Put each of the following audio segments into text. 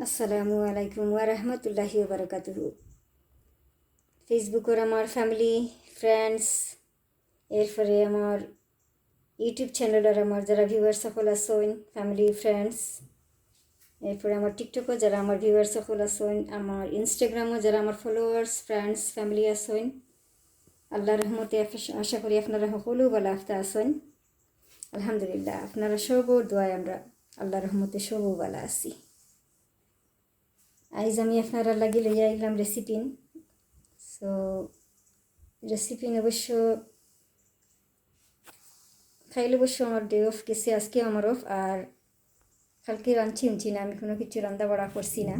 আসসালামু আলাইকুম ওয়া রাহমাতুল্লাহি ওয়া বারাকাতুহু। ফেসবুকের আমার ফ্যামিলি ফ্রেন্ডস, এরপরে আমার ইউটিউব চ্যানেলের আমার যারা ভিউয়ার্স সকল আছেন ফ্যামিলি ফ্রেন্ডস, এরপরে আমার টিকটকও যারা আমার ভিউয়ার্স সকল আছেন, আমার ইনস্টাগ্রামও যারা আমার ফলোয়ার্স ফ্রেন্ডস ফ্যামিলি আছেন, আল্লাহর রহমতে আশা করি আপনারা সকলেও ভালো আছেন। আলহামদুলিল্লাহ, আপনারা সবও দোয়ায় আমরা আল্লাহর রহমতে সবও ভালো আছি। আজ আমি আপনারা লাগি লইয়া আইলাম রেসিপিন। সো রেসিপিন অবশ্য খাইলে অবশ্য আমার ডে অফ গেছে, আজকে আমার অফ। আর কালকে রাঁধছি উনছি না, আমি কোনো কিছু রান্না বাড়া করছি না।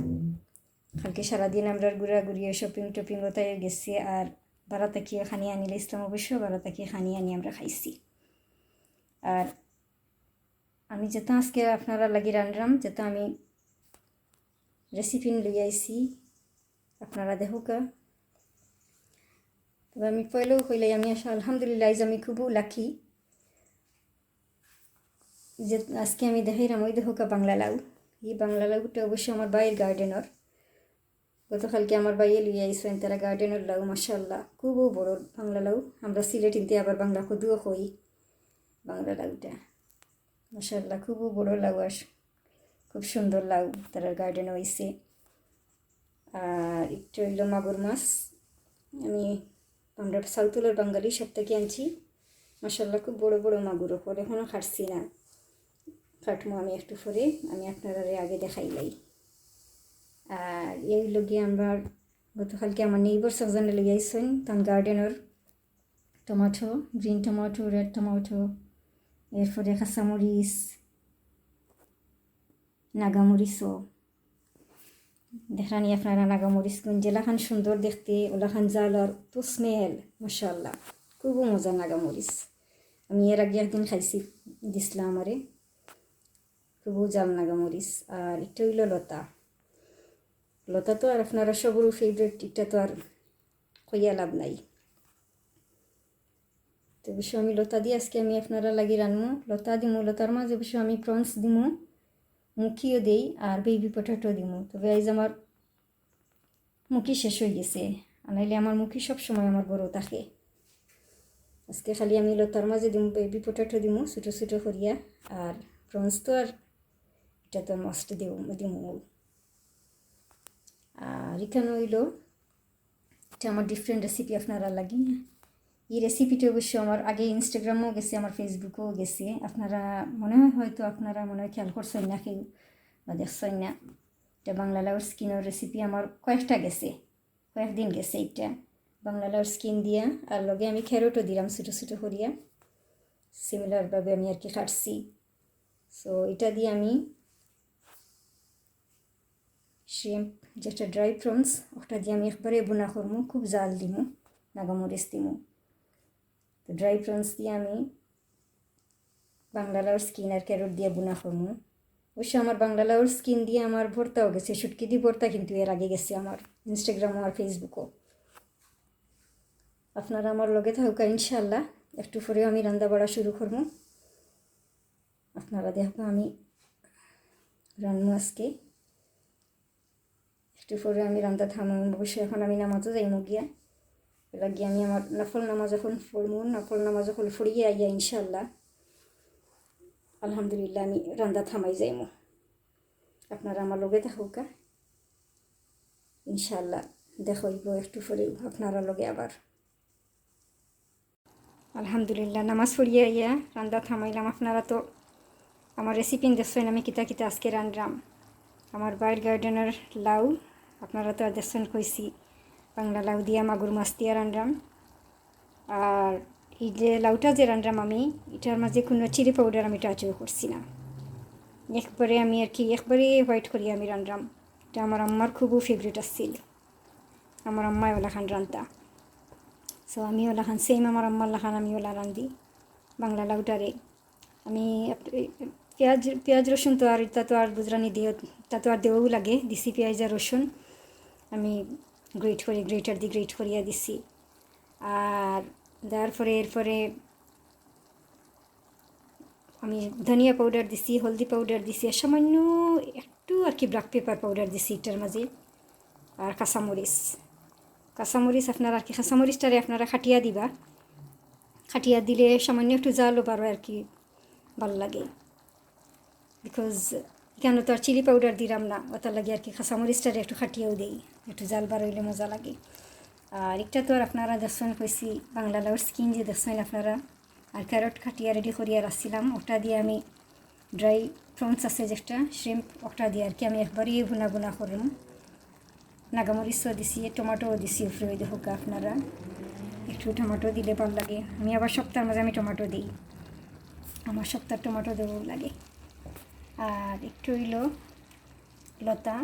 কালকে সারাদিন আমরা ঘুরাঘুরি শপিং টপিং ওটাই গেছি। আর বারা তাকিয়ে খানি আনিলে ইসলাম অবশ্য বারা তাকিয়ে খানি আনি আমরা খাইছি। আর আমি যেটা আজকে আপনারা লাগি রান্নাম, যেটা আমি রেসিপিন লই আইছি আপনারা দেখুকা। তবে আমি পয়লেও কইলে আমি আলহামদুলিল্লাহ আজ আমি খুবও লাকি যে আজকে আমি দেখাইলাম ওই দেখুকা বাংলা লাউ। এই বাংলা লাউটা অবশ্য আমার বাইয়ের গার্ডেনের। গতকালকে আমার বাইয়ে লইয়া আইসেন তারা গার্ডেনের লাউ, মাশাআল্লাহ খুবও বড় বাংলা লাউ। আমরা সিলেটিনতে আবার বাংলা কদুও কই বাংলা লাউটা। মাশাআল্লাহ খুবও বড় লাউ, আর খুব সুন্দর লাউ তারা গার্ডেনে হয়েছে। আর একটু হইল মাগুর মাছ, আমি আমরা সাউথুলের বাঙালি সব থেকে আনছি। মাশাআল্লাহ খুব বড় বড় মাগুর ওপর, এখনও খাটছি না, কাটমো আমি একটু পরে, আমি আপনারা আগে দেখাইলাই। আর এই লগে আমরা গতকালকে আমার নেইবার সজনে লগে আইসেন তান গার্ডেনের tomato, green tomato, red tomato, এরপরে কাঁচামরিচ, নাগামরিচও দেখানি আপনারা। নাগামরিচ কোন জেলাখান সুন্দর দেখতে, ওলাখান জাল আর তো স্মেল, মাশাআল্লাহ খুবও মজা নাগামরিচ। আমি এর আগে একদিন খাইছি, দিছিলাম আমারে, খুবও জাল নাগামরিচ। আর এটা হইল লতা। লতা তো আর আপনারা সবরও ফেভারিট, এটা তো আর কইয়া লাভ নাই। তো অবশ্য আমি লতা দিয়ে আজকে আমি আপনারা লাগি রানমো। লতা দিমু, লতার মাঝে অবশ্য আমি প্রন্স দিমু, মুখিও দেই, আর বেবি পটেটো দিমু। তবে আজ আমার মুখি শেষ হয়ে গেছে, আনাইলে আমার মুখি সবসময় আমার বড় থাকে। আজকে খালি আমি লতার মাঝে দিমু, বেবি পটেটো দিমু ছোটো ছোটো করিয়া। আর প্রন্স তো আর এটা তো মাস্ট দিমু। আর এখানে হইল এটা আমার ডিফারেন্ট রেসিপি আপনারা লাগি। এই রেসিপিটা অবশ্য আমার আগে ইনস্টাগ্রামেও গেছে, আমার ফেসবুকেও গেছে। আপনারা মনে হয় হয়তো আপনারা মনে হয় খেয়াল করছেন না কেউ বা দেখছেন না। এটা বাংলা লাউর স্কিনের রেসিপি আমার কয়েকটা গেছে, কয়েকদিন গেছে। এটা বাংলা লাউর স্কিন দিয়া, আর লগে আমি ক্যারটও দিলাম ছোটো ছোটো করিয়া, সিমিলারভাবে আমি আর কি কাটছি। সো এটা দিয়ে আমি শ্রিম্প যেটা ড্রাই প্রনস, ওটা দিয়ে আমি একবারে বোনা করবো, খুব জাল দিমু, নাগামরিচ দিমু। তো ড্রাই প্রনস দিয়ে আমি বাংলা লাউর স্কিন আর ক্যারট দিয়ে বোনা করবো। অবশ্য আমার বাংলা লাউর স্কিন দিয়ে আমার ভর্তাও গেছে, শুটকি দিয়ে ভর্তা, কিন্তু এর আগে গেছে আমার ইনস্টাগ্রাম আর ফেসবুকও। আপনারা আমার লগে থাকুকা ইনশাল্লাহ। একটু পরেও আমি রান্না বাড়া শুরু করবো, আপনারা দেখো আমি রান্না আজকে। একটু পরে আমি রান্না থামো, অবশ্য এখন আমি নামাজও যাইমু গিয়া। এলা গিয়ে আমি আমার নফল নামাজ যখন পড়বো, নফল নামাজ যখন পড়িয়ে আইয়া ইনশাল্লাহ আলহামদুলিল্লাহ আমি রান্না থামাই যাইমু। আপনারা আমার লগে থাকুকা ইনশাল্লাহ, দেখইব একটু পরে আপনারা লগে আবার। আলহামদুলিল্লাহ নামাজ পড়িয়ে আইয়া রান্না থামাইলাম। আপনারা তো আমার রেসিপি দেখছেন আমি কিতা কিতা আজকে রান্নাম। আমার বাইর গার্ডেনের লাউ, আপনারা তো আর দেখছেন কইছি বাংলা লাউ দিয়া মাগুর মাছ দিয়া রান্নাম। আর এই যে লাউটা যে রান্নাম আমি, এটার মাঝে কোনো চিলি পাউডার আমি টাচও করছি না, একবারে আমি আর কি একবারে হোয়াইট করি আমি রান্নাম। এটা আমার আম্মার খুবই ফেভারিট আসছিল, আমার আম্মায় ওলা খান রান্তা। সো আমি ওলা খান সেম আমার আম্মার লাখান আমি ওলা রান্ধি বাংলা লাউটারে। আমি পেঁয়াজ রসুন তো আর এটা তো আর গুজরানি দিয়ে তা তো আর দেওয়াও লাগে, দিছি পেঁয়াজ আর রসুন আমি গ্রেটার দিয়ে গ্রেট করিয়া দিছি। আর দেওয়ার পরে এরপরে আমি ধনিয়া পাউডার দিছি, হলদি পাউডার দিছি, আর সামান্য একটু আর কি ব্ল্যাক পেপার পাউডার দিছি এটার মাঝে, আর কাঁচামরিচ আপনারা আর কি কাঁচামরিচটারে আপনারা খাটিয়া দিবা, খাটিয়া দিলে সামান্য একটু জালও বারো আর কি ভাল লাগে, বিকজ কেন তো আর চিলি পাউডার দিলাম না, ওটার লাগে আর কি কাঁচামরিচটারে একটু খাটিয়েও দেই, একটু জাল বার হইলে মজা লাগে। আর একটা তো আর আপনারা দেখছেন কইছি বাংলা লাউর স্কিন যে দেখছেন আপনারা, আর ক্যারট খাটিয়া রেডি করিয়া রাখছিলাম, ওটা দিয়ে আমি ড্রাই প্রনস আছে যেটা শ্রিম্প, ওটা দিয়ে আর কি আমি একবারই ভুনা ভুনা করলাম, নাগামরিচও দিছি, টমেটোও দিছি উপরে, ওই দেখো আপনারা একটু টমেটো দিলে ভালো লাগে, আমি আবার সপ্তাহের মাঝে আমি টমেটো দিই, আমার সপ্তাহ টমেটো দেবো লাগে। আর একটু হইল লতা,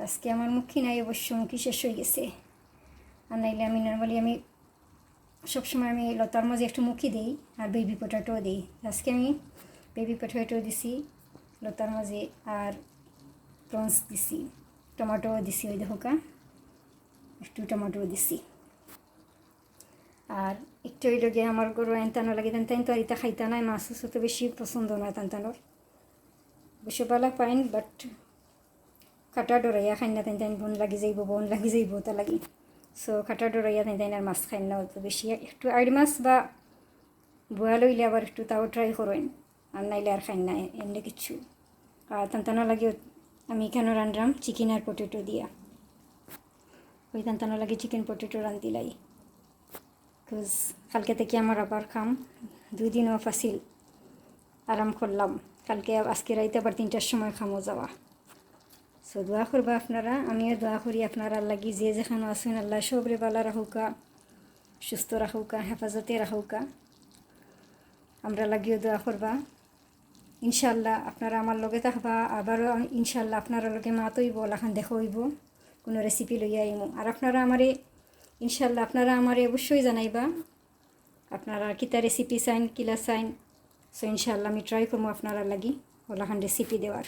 আজকে আমার মুখী নাই, অবশ্য মুখী শেষ হয়ে গেছে, আর নাইলে আমি নর্মালি আমি সবসময় আমি লতার মাঝে একটু মুখী দিই, আর বেবি পটাটোও দিই, আজকে আমি বেবি পটাটো দিছি লতার মাঝে, আর প্রনস দিছি, টমেটোও দিছি, ওই দেখো একটু টমেটোও দিছি। আর একটু ওই লগে আমার গরু এনতানো লাগে, তেন তো আর ইতা খাইতা নাই, মাছ তো বেশি পছন্দ নয় তেনতানোর, বেশি পালা পাইন, বাট কাটা ডরাইয়া খাই না, তেন বন লাগি যাইব তা লাগি, সো কাটা ডরাইয়া তেন আর মাছ খাই না অল্প বেশি, একটু আইড় মাছ বা বোয়া লইলে আবার একটু তাও ট্রাই করেন, আর নাইলে আর খাই না এমনি কিচ্ছু। আর তেনতানো লাগে আমি কেন রান্নাম চিকেন আর পটেটো দিয়া, ওই তেনতানো লাগে চিকেন পটেটো রান্ধিলাই, বিকজ কালকে থেকে আমার আবার খাম, 2 দিন অফ আসিল, আরাম করলাম, কালকে আজকে রাইতে আবার 3টার সময় খামো যাওয়া। সো দোয়া করবা আপনারা, আমিও দোয়া করি আপনারা লাগি, যে যেখানে আছেন আল্লাহ সবরে বালা রাখুকা, সুস্থ রাখুকা, হেফাজতে রাখুকা, আমরা লাগিও দোয়া করবা। ইনশাল্লাহ আপনারা আমার লগে থাকবা, আবারও ইনশাল্লাহ আপনারা লগে মাত হইব, লাখান দেখা হইব, কোনো রেসিপি লইয়া আইমু, আর আপনারা আমারে ইনশাল্লাহ আপনারা আমারে অবশ্যই জানাইবা আপনারা কিতা রেসিপি চাইন, কিলা চাইন, সো ইনশাল্লাহ আমি ট্রাই করবো আপনারা লাগি ওলাখান রেসিপি দেওয়ার।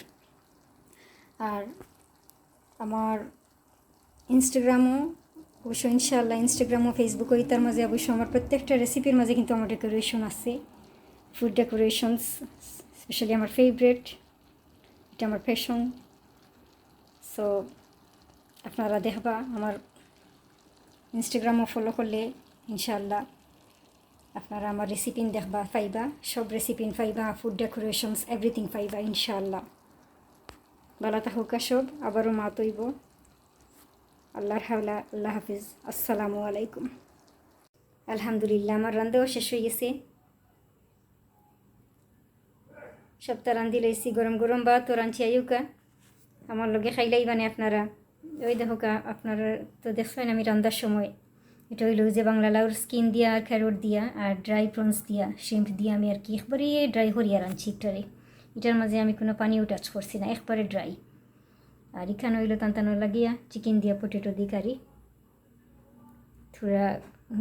আর আমার ইনস্টাগ্রামও অবশ্য ইনশাল্লাহ, ইনস্টাগ্রামও ফেসবুকও ইতার মাঝে অবশ্য আমার প্রত্যেকটা রেসিপির মাঝে কিন্তু আমার ডেকোরেশন আছে, ফুড ডেকোরেশনস, স্পেশালি আমার ফেভারেট, এটা আমার প্যাশন। সো আপনারা দেখবা আমার ইনস্টাগ্রামও ফলো করলে ইনশাল্লাহ আপনারা আমার রেসিপি দেখবা পাইবা, সব রেসিপি পাইবা, ফুড ডেকোরেশনস এভরিথিং পাইবা ইনশাল্লাহ। বালা থাকুকা সব, আবারও মা তৈব, আল্লাহর হাওলা, আল্লাহ হাফিজ, আসসালামু আলাইকুম। আলহামদুলিল্লাহ আমার রান্নাও শেষ হয়ে গেছে, সপ্তাহ রান্ধি লইছি, গরম গরম ভাত তো রাঁধছি আইউকা, আমার লগে খাইলাই মানে আপনারা, ওই দেখোকা আপনারা তো দেখছেন আমি রান্নার সময়, এটা হইল যে বাংলা লাউর স্কিন দিয়া আর ক্যারট দিয়া আর ড্রাই প্রনস দিয়া শ্রিম্প দিয়া আমি আর কি একবারে ড্রাই করিয়া রাঁধছি একটারে, এটার মাঝে আমি কোনো পানিও টাচ করছি না, একবারে ড্রাই। আর এখানে হইল টানটানো লাগিয়া চিকেন দিয়া পটেটো দি কারি, থোড়া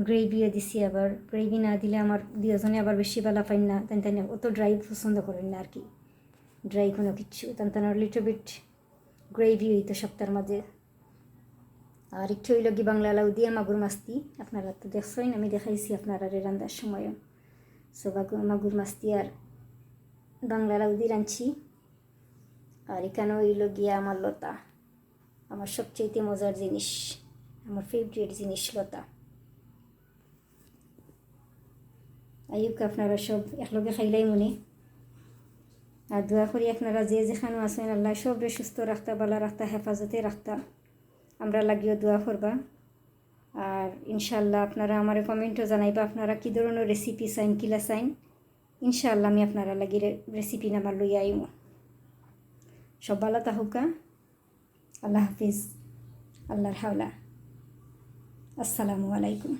গ্রেভিও দিছি, আবার গ্রেভি না দিলে আমার দুজনে আবার বেশি বেলা পাইন না, তেন অত ড্রাই পছন্দ করেন না আর কি, ড্রাই কোনো কিচ্ছু, টানটানোর লিটল বিট গ্রেভি হইতো সপ্তাহের মাঝে। আর একটু হইল কি বাংলা লাউ দিয়ে মাগুর মাছ দিই, আপনারা তো দেখছেন আমি দেখাইছি আপনারা রান্নার সময়ও, সো মাগুর মাছ দিয়ে আর বাংলা লাউ দিয়ে রাঁধছি। আর এখানে হইল গিয়া আমার লতা, আমার সবচেয়ে মজার জিনিস, আমার ফেভারিট জিনিস লতা। আইউক আপনারা সব একলগে খাইলাই মনে, আর দোয়া করি আপনারা যে যেখানে আছেন আল্লাহ সবরে সুস্থ রাখতা, বালা রাখতা, হেফাজতে রাখতা, আমরা লাগিও দোয়া করবা। আর ইনশাল্লাহ আপনারা আমার কমেন্টও জানাইবা আপনারা কী ধরনের রেসিপি চাইন, কিলা চাইন, ইনশাল্লাহ আমি আপনারা লাগি রেসিপি নামার লইয়া আইমু। সব ভালো থাকুকা, আল্লাহ হাফিজ, আল্লাহর হাওলা, আসসালামু আলাইকুম।